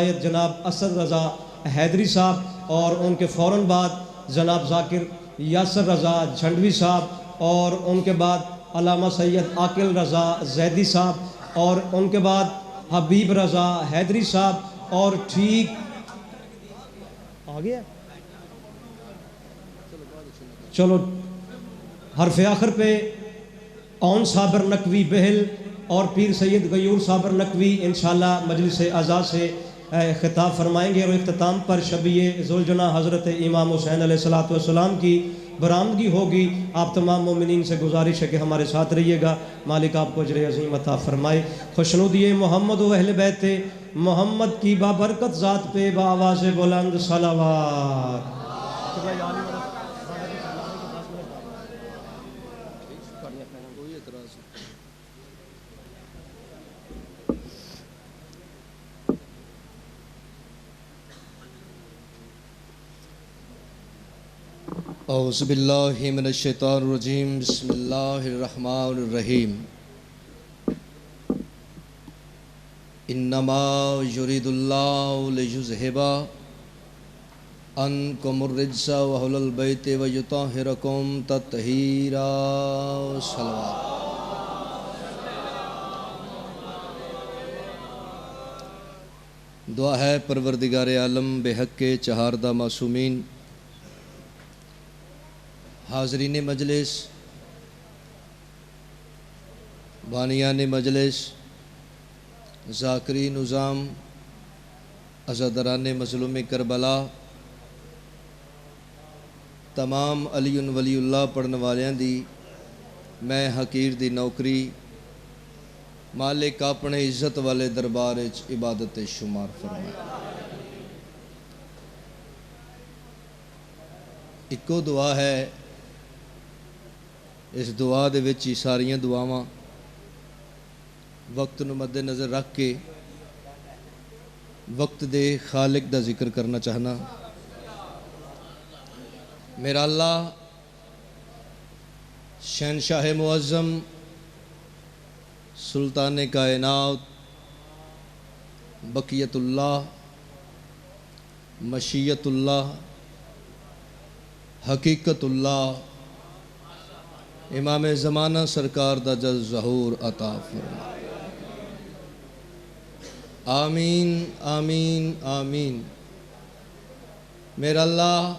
جناب اسد رضا حیدری صاحب اور ان کے فوراً بعد جناب ذاکر یاسر رضا جھنڈوی صاحب اور ان کے بعد علامہ سید عاقل رضا زیدی صاحب اور ان کے بعد حبیب رضا حیدری صاحب اور ٹھیک آگے چلو حرف آخر پہ اون صابر نقوی بہل اور پیر سید غیور صابر نقوی انشاءاللہ مجلس اعزا سے خطاب فرمائیں گے اور اختتام پر شبیہ ذوالجناح حضرت امام حسین علیہ السلام کی برآمدگی ہوگی۔ آپ تمام مومنین سے گزارش ہے کہ ہمارے ساتھ رہیے گا، مالک آپ کو اجر عظیم عطا فرمائے۔ خوشنودی محمد و اہل بیت محمد کی بابرکت ذات پہ بآواز بلند صلوات۔ اعوذ باللہ من الشیطان الرجیم، بسم اللہ الرحمن الرحیم۔ انما یرید اللہ لیذھب عنکم الرجس واہل البیت ویطہرکم تطہیرا۔ صلوات۔ دعا ہے پروردگار عالم بحق کے چہاردہ معصومین، حاضرین مجلس، بانیان مجلس، ذاکرین نظام، عزادران مظلوم کربلا، تمام علی ولی اللہ پڑھن والیاں دی میں حقیر دی نوکری مالک اپنے عزت والے دربار وچ عبادت شمار فرمائے۔ اکو دعا ہے، اس دعا دے وچ ہی ساریاں دعاواں وقت نو مد نظر رکھ کے وقت دے خالق دا ذکر کرنا چاہنا۔ میرا اللہ شہنشاہ معظم سلطان کائنات بقیت اللہ مشیت اللہ حقیقت اللہ امام زمانہ سرکار دا جل ظہور عطا فرمائے۔ آمین آمین آمین۔ میرا اللہ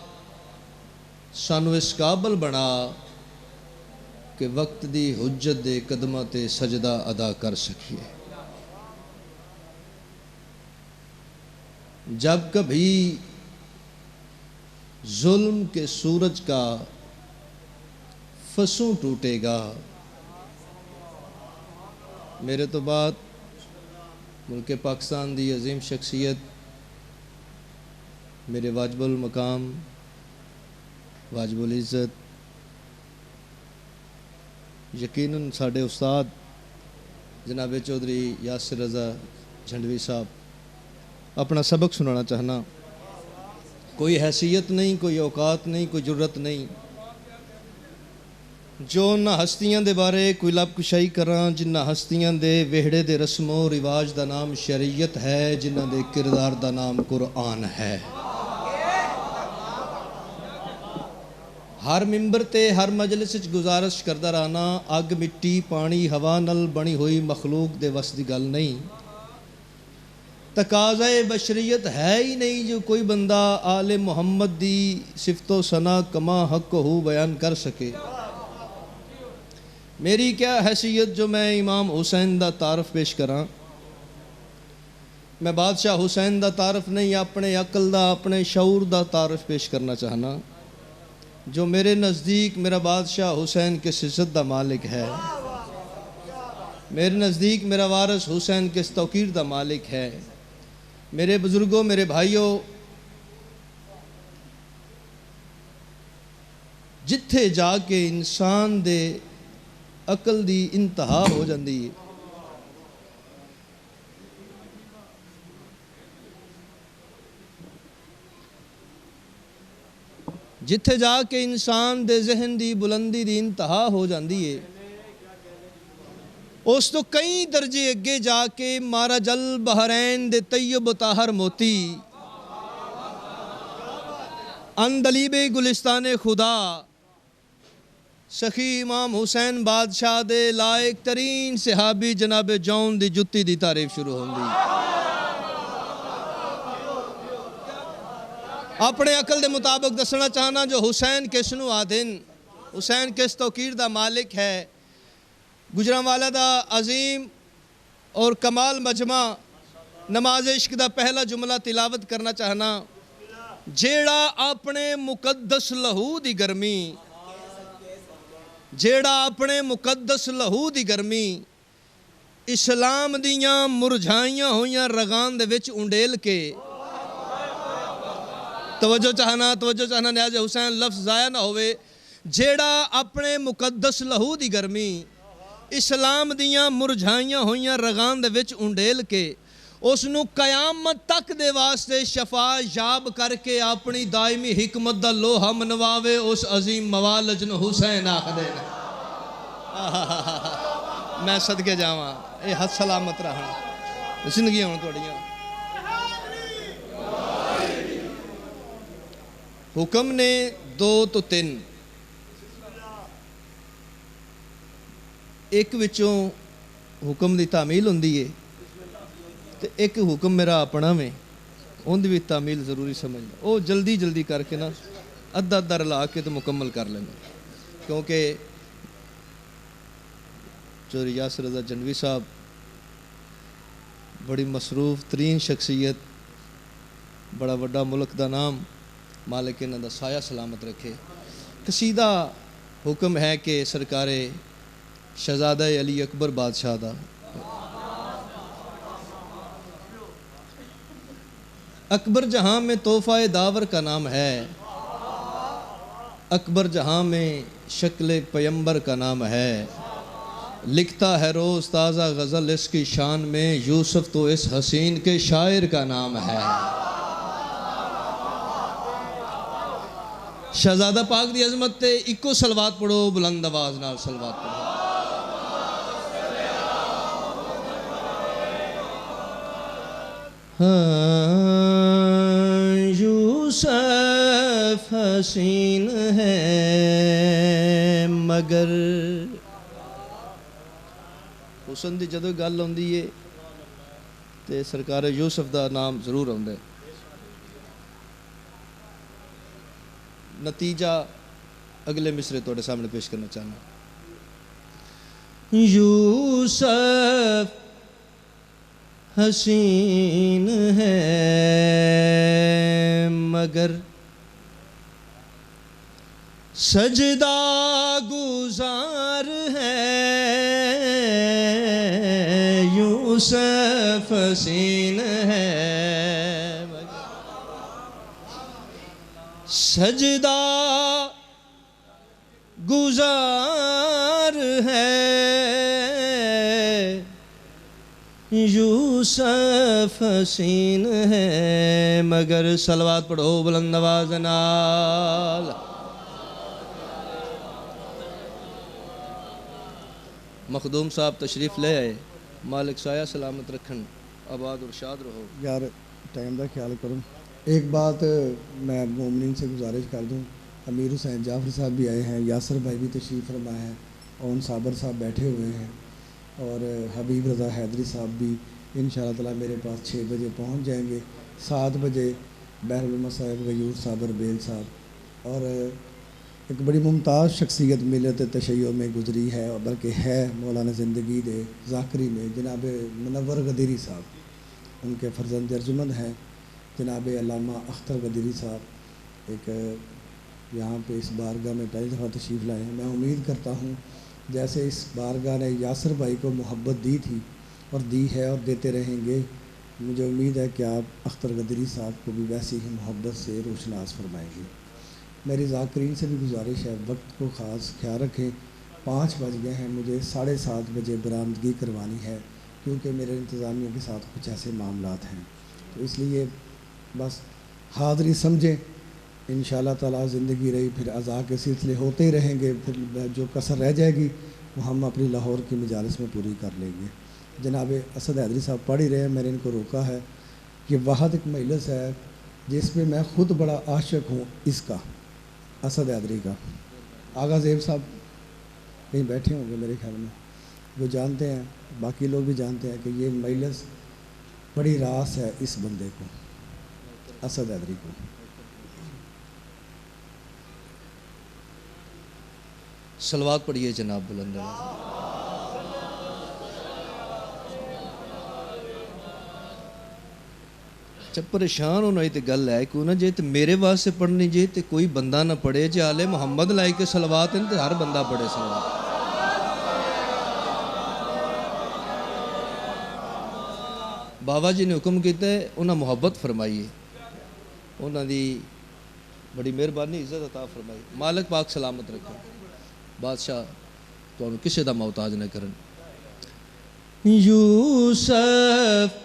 سانو اس قابل بنا کہ وقت دی حجت دے قدمہ تے سجدہ ادا کر سکیے۔ جب کبھی ظلم کے سورج کا فسوں ٹوٹے گا، میرے تو بعد ملک پاکستان دی عظیم شخصیت میرے واجب المقام واجب العزت یقیناً ساڈے استاد جناب چودھری یاسر رضا جھنڈوی صاحب اپنا سبق سنانا چاہنا۔ کوئی حیثیت نہیں، کوئی اوقات نہیں، کوئی جرت نہیں جو نہ ہستیاں دے بارے کوئی لب کشائی کراں، جنہ ہستیاں دے وہڑے دے رسم و رواج دا نام شریعت ہے، جنہ دے کردار دا نام قرآن ہے۔ ہر ممبر تے ہر مجلس وچ گزارش کردہ رہنا، اگ مٹی پانی ہوا نل بنی ہوئی مخلوق دے وس دی گل نہیں، تقاضۂ بشریت ہے ہی نہیں جو کوئی بندہ آل محمد دی صفت و ثنا کما حق ہو بیان کر سکے۔ میری کیا حیثیت جو میں امام حسین دا تعارف پیش کراں۔ میں بادشاہ حسین دا تعارف نہیں، اپنے عقل دا اپنے شعور دا تعارف پیش کرنا چاہنا۔ جو میرے نزدیک میرا بادشاہ حسین کس عزت دا مالک ہے، میرے نزدیک میرا وارث حسین کس توقیر دا مالک ہے۔ میرے بزرگوں، میرے بھائیوں، جتھے جا کے انسان دے عقل دی انتہا ہو جاندی ہے، جتھے جا کے انسان دے ذہن دی بلندی دی انتہا ہو جاندی ہے، اس تو کئی درجے اگے جا کے مارا جل بحرین دے طیب طاہر موتی اندلیب گلستان خدا سخی امام حسین بادشاہ دے لائق ترین صحابی جناب جون دی جتی دی تعریف شروع ہوندی اپنے عقل دے مطابق دسنا چاہنا جو حسین کس نو آدن حسین کس توقیر دا مالک ہے گجرانوالہ دا عظیم اور کمال مجمع نماز عشق دا پہلا جملہ تلاوت کرنا چاہنا جیڑا اپنے مقدس لہو دی گرمی جیڑا اپنے مقدس لہو دی گرمی اسلام دیاں مرجھائیاں ہویاں رگان دے وچ انڈیل کے توجہ چاہنا نیاز حسین لفظ ضائع نہ ہوئے جیڑا اپنے مقدس لہو دی گرمی اسلام دیاں مرجھائیاں ہویاں رگان دے وچ انڈیل کے اس نو قیامت تک دے واسطے شفا یاب کر کے اپنی دائمی حکمت دا لوہا منواوے اس عظیم موالج نو حسین آخ دے میں صدقے جاواں اے حد سلامت رہا زندگی ہون توڑیاں حکم نے 2 تو 3 ایک وچوں حکم دی تعمیل ہوندی ہے تے ایک حکم میرا اپنا میں ان دی بھی تعمیل ضروری سمجھنا او جلدی کر کے نا ادھا رلا کے تو مکمل کر لینا کیونکہ چوری یاسر رضا جنوی صاحب بڑی مصروف ترین شخصیت بڑا وڈا ملک دا نام مالک انہاں دا سایہ سلامت رکھے قصیدہ حکم ہے کہ سرکار شہزادہ علی اکبر بادشاہ دا اکبر جہاں میں تحفہ داور کا نام ہے اکبر جہاں میں شکل پیمبر کا نام ہے لکھتا ہے روز تازہ غزل اس کی شان میں یوسف تو اس حسین کے شاعر کا نام ہے شہزادہ پاک دی عظمت تے اکو صلوات پڑھو بلند آواز نال صلوات پڑھو یوسف حسین ہے مگر حسن دی جدو گل ہوندی ہے تے سرکار یوسف دا نام ضرور ہوندا ہے نتیجہ اگلے مصرے توڑے سامنے پیش کرنا چاہنا یوسف حسین ہے مگر سجدہ گزار ہے یوسف حسین ہے سجدہ گزار ہے یوسف حسین ہے مگر صلوات پڑھو بلند آواز نال مخدوم صاحب تشریف لے آئے مالک سایہ سلامت رکھن آباد اور شاد رہو یار ٹائم دا خیال کروں ایک بات میں مومنین سے گزارش کر دوں امیر حسین جعفر صاحب بھی آئے ہیں یاسر بھائی بھی تشریف فرما ہے اون صابر صاحب بیٹھے ہوئے ہیں اور حبیب رضا حیدری صاحب بھی انشاءاللہ تعالی میرے پاس 6 بجے پہنچ جائیں گے 7 بجے بحر المصائب غیور صابر بیل صاحب اور ایک بڑی ممتاز شخصیت ملت تشیع میں گزری ہے اور بلکہ ہے مولانا زندگی دے ذاکری میں جناب منور غدیری صاحب ان کے فرزند ارجمند ہیں جناب علامہ اختر غدیری صاحب ایک یہاں پہ اس بارگاہ میں پہلی دفعہ تشریف لائے ہیں میں امید کرتا ہوں جیسے اس بارگاہ نے یاسر بھائی کو محبت دی تھی اور دی ہے اور دیتے رہیں گے مجھے امید ہے کہ آپ اختر غدیری صاحب کو بھی ویسی ہی محبت سے روشناس فرمائیں گے میری ذاکرین سے بھی گزارش ہے وقت کو خاص خیال رکھیں 5 بج گئے ہیں مجھے 7:30 بجے برآمدگی کروانی ہے کیونکہ میرے انتظامیہ کے ساتھ کچھ ایسے معاملات ہیں تو اس لیے بس حاضری سمجھیں انشاءاللہ تعالی زندگی رہی پھر عزا کے سلسلے ہوتے ہی رہیں گے پھر جو کسر رہ جائے گی وہ ہم اپنی لاہور کی مجالس میں پوری کر لیں گے۔ جناب اسد حیدری صاحب پڑھ ہی رہے ہیں، میں نے ان کو روکا ہے کہ وحد ایک مجلس ہے جس میں خود بڑا عاشق ہوں اس کا، اسد حیدری کا۔ آغا زیب صاحب کہیں بیٹھے ہوں گے میرے خیال میں، وہ جانتے ہیں، باقی لوگ بھی جانتے ہیں کہ یہ مجلس بڑی راس ہے اس بندے کو، اسد حیدری کو۔ صلوات پڑھیے جناب بلند آواز۔ جب پریشان ہونا ہی تو گل ہے کیوں نہ جے تو میرے واسطے پڑھنی جے تو کوئی بندہ نہ پڑھے، جے آل محمد لائی کے صلوات ہیں تو ہر بندہ پڑھے صلوات۔ بابا جی نے حکم کیتا ہے انہاں محبت فرمائیے، انہاں دی بڑی مہربانی عزت عطا فرمائی، مالک پاک سلامت رکھے، بادشاہ تو انہوں کسے دا محتاج نہ کرن۔ یوسف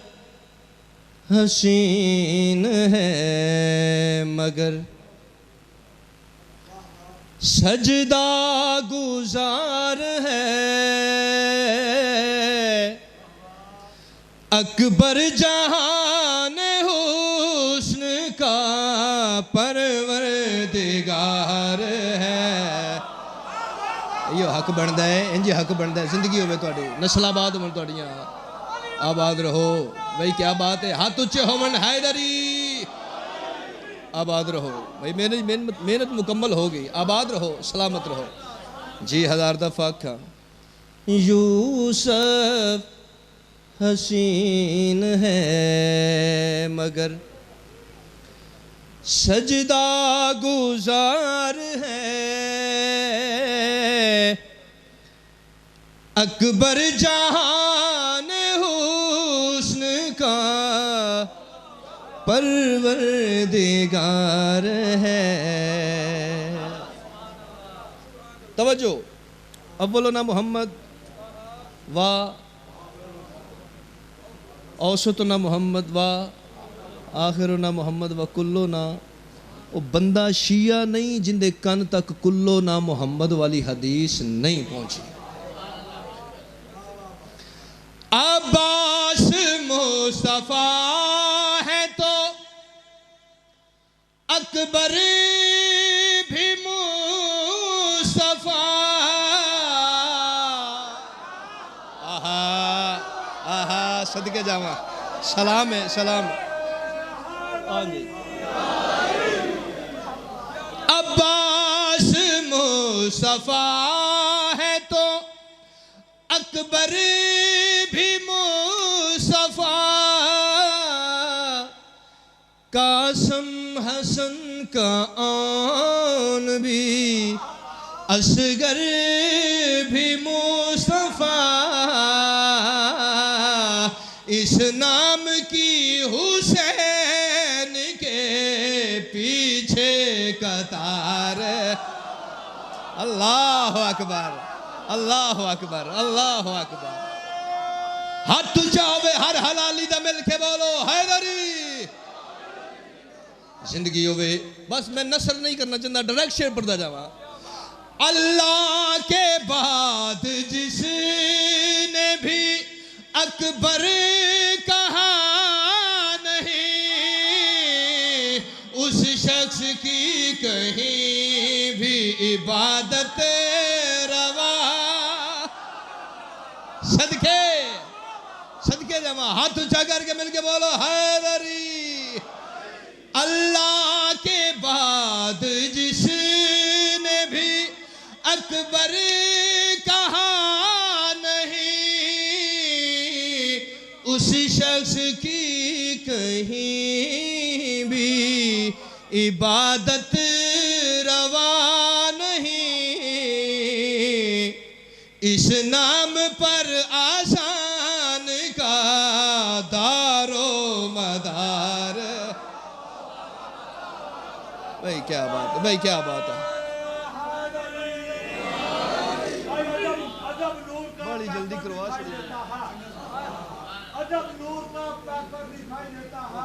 حسین ہے مگر سجدہ گزار ہے، اکبر جہان حسن کا پروردگار ہے۔ یہ حق بنتا ہے، انجی حق بنتا ہے، زندگی ہوئے تھوڑی نسل آباد ہوئے تھوڑیاں، آباد رہو بھائی، کیا بات ہے، ہاتھ اچھے ہومن حیدری، آباد رہو بھائی، محنت مکمل ہو گئی، آباد رہو، سلامت رہو جی۔ ہزار دفعہ کھا یوسف حسین ہے مگر سجدہ گزار ہے، اکبر جہان حسن کا پروردگار ہے۔ توجہ، اولنا محمد و اوسطنا محمد و آخرنا محمد و کلونا، وہ بندہ شیعہ نہیں جن دے کن تک کلونا محمد والی حدیث نہیں پہنچی۔ عباس مصطفیٰ ہے تو اکبر بھی مصطفیٰ، آہا صدقے جاواں، سلام ہے، سلام۔ عباس مصطفیٰ ہے تو اکبر بھی مصطفیٰ، قاسم حسن کا آن بھی اصغر بھی مصطفیٰ، اس نام کی حسین کے پیچھے قطار۔ اللہ اکبر، اللہ اکبر، اللہ اکبر۔ ہاتھ چاہوے ہر حلالی دا مل کے بولو حیدری۔ زندگی ہوئے بس میں نثر نہیں کرنا چاہتا، ڈائریکٹ شعر پڑھتا جاواں۔ اللہ کے بعد جس نے بھی اکبر کہا نہیں، اس شخص کی کہیں بھی عبادت روا۔ صدقے جمع، ہاتھ اونچا کر کے مل کے بولو حیدری۔ اللہ کے بعد جس نے بھی اکبر کہا نہیں، اس شخص کی کہیں بھی عبادت روا نہیں، اس نام پر آسان کا دار و مدار۔ بھائی کیا بات ہے، بھائی کیا بات ہے، بڑی جلدی کروا چھوڑی۔ عجب نور کا پیکر دکھائی دیتا ہے،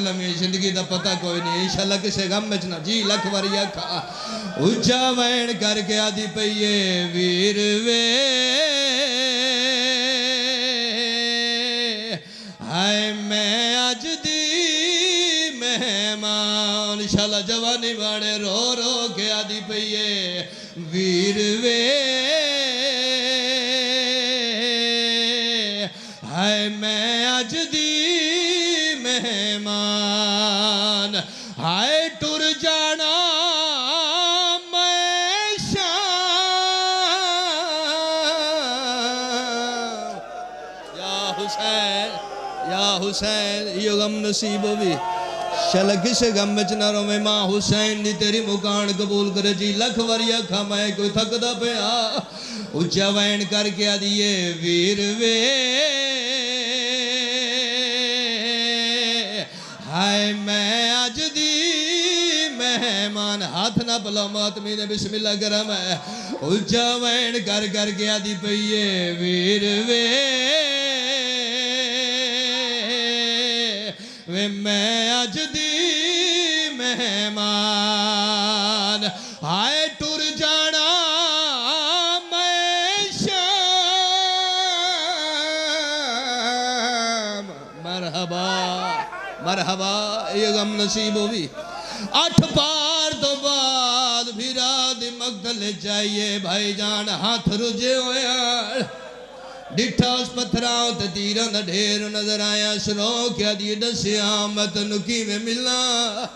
لمیں زندگی دا پتہ کوئی نہیں انشاءاللہ کسے غم میں چنا جی لکھ وریا کھا اچھا وین کر کے آدھی پئیے ویر وے ہائے میں آج دی مہمان انشاءاللہ جوانی باڑے رو رو کے آدھی پئیے ویر وے ہائے میں آج دی مہمان ہائے ٹر جانا میں شام یا حسین یہ غم نصیب بھی شل کسے غم میں چنا رو میں ماں حسین دی تیری مکان قبول کرے جی لکھ وریا کھا میں کوئی تھک دا پیا اچھا وین کر کے آدھیے ویر وے ہائے میں آج دی مہمان ہاتھ نہ پلا ماتمی نے بسم اللہ کرم ہے اچھا وین کر کے آدھی پئیے ویر وے میں آج دی مہمان ہائے ٹر جانا میں شام مرحبا مرحبا یہ غم نصیب ہوئی 8 بار تو بعد بھیرا دی مقتل چاہیے بھائی جان ہاتھ رجے ہوئے ڈٹھا اس پتھراؤں تے تیران دا ڈھیر نظر آیا سنو کیا دی ڈسیا مت نکی میں ملنا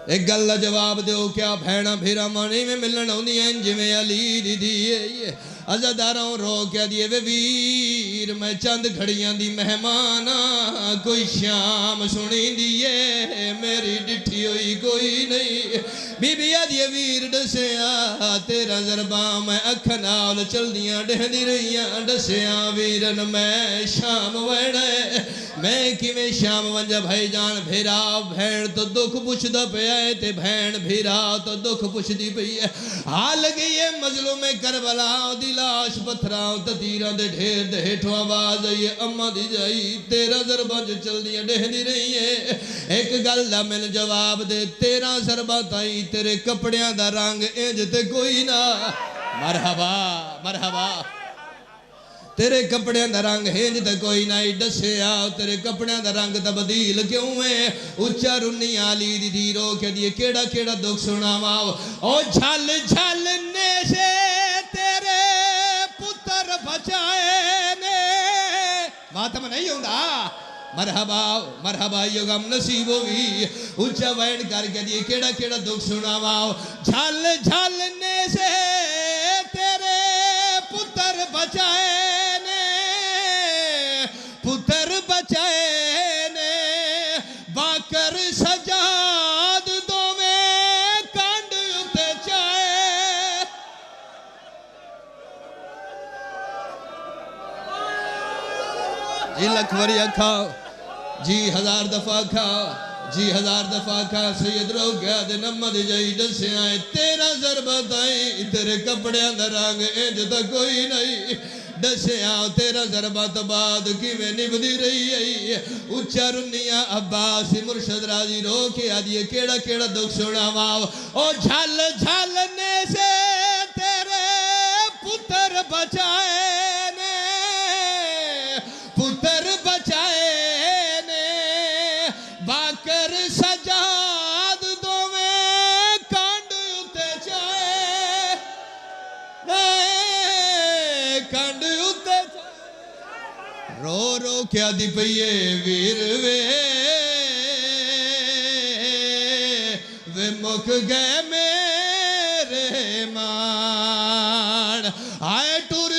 ایک گلہ جواب دیو کیا بھیڑا بھیرا مانی میں ملنا ہوں دی انج میں علی دی دیئے عزداروں رو کیا دیئے وے ویر میں چند گھڑیاں دی مہمانا کوئی شام سنی دیئے میری ڈٹھی ہوئی کوئی نہیں بی بی آدھیے ویر ڈسیاں تیرا ضرباں میں اکھنال چل دیاں ڈہنی رہیاں ڈسیاں ویرن میں شام ویڑے میں کی میں شام ونجا بھائی جان بھیرا بھین تو دکھ پوچھ دا پہ آئے تے بھین بھیرا تو دکھ پوچھ دی پہ ہے حال گئی ہے مظلوم کربلا دلاش پتھراؤں تیران دے ڈھیر دے ہیٹھو آواز آئیے اماں دی جائی تیرا ضربہ جو چل دیا ڈہنی رہی ہے ایک گلہ میں جواب دے تیرا ضربہ تائی تیرے کپڑیاں دا رنگ انجتے کوئی نہ مرحبا مرحبا تیرے کپڑیاں دا رنگ انجتے کوئی نہ ڈسے آؤ تیرے کپڑیاں دا رنگ تبدیل کیوں ہے اچھا رنی آلی دی دیرو کے دیئے کیڑا کیڑا دکھ سنا ماؤ او جھل جھلنے سے تیرے پتر بچائے نے ماتم نہیں ہوں گا مرحبا مرحبا یہ غم نصیب ہوئی اچھا وین کر کے دیئے کیڑا کیڑا دکھ سنا ماؤ جھل جھلنے سے تیرے پتر بچائے نے پتر بچائے نے باکر سجاد دو میں کانڈ اتے چائے جی لکھ وریا کھاؤ جی 1000 دفعہ کھاؤ جی 1000 دفعہ کھا سید رو گیا دے نمد جائی ڈسے آئے تیرا ضربہ تائی تیرے کپڑے اندر آنگے انج تا کوئی نہیں ڈسے آؤ تیرا ضربہ تو بعد کی میں نبدی رہی ہے اچھا رنیاں عباس مرشد راضی رو کے آدھیے کیڑا کیڑا دکھ سنا ماؤ او جھل جھلنے سے تیرے پتر بچائے نے پتر بچائے نے باکر سجاد دو میں کانڈ اتے چائے کانڈ اتے چائے رو رو کیا دی پئیے ویر وے مک گئے میرے مان آئے ٹور